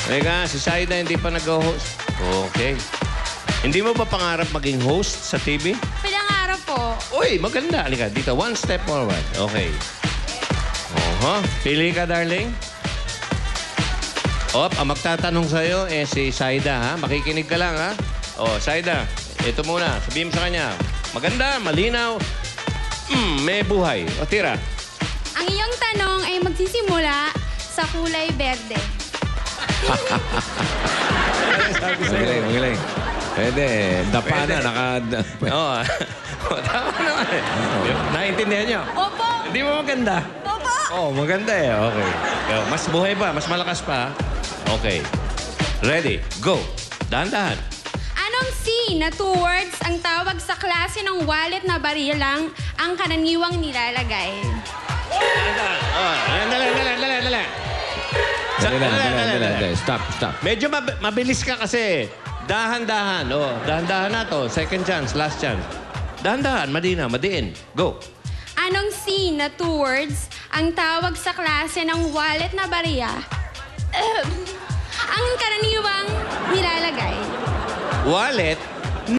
Teka, si Saida hindi pa nag-host. Okay. Hindi mo ba pangarap maging host sa TV? Pinangarap po. Uy, maganda. Halika, dito. One step forward. Okay. Pili ka, darling. Ang magtatanong sa'yo, si Saida, ha? Makikinig ka lang, ha? Saida, ito muna. Sabihin mo sa kanya. Maganda, malinaw, may buhay. Tira. Ang iyong tanong ay magsisimula sa kulay berde. Magaling, magaling. Pwede. Dapa na, Tama naman eh. Naintindihan niyo? Opo! Hindi mo maganda? Opo! Maganda eh. Okay. Mas buhay pa, mas malakas pa. Okay. Ready, go. Dahan-dahan. Anong C na two words ang tawag sa klase ng wallet na barilang ang karaniwang nilalagay? Dahan-dahan. Dali. Dali. Stop. Medyo mabilis ka kasi. Dahan-dahan. Dahan-dahan na to. Second chance, last chance. Dahan-dahan, madiin. Go. Anong C na two words ang tawag sa klase ng wallet na bariya ang karaniwang nilalagay? Wallet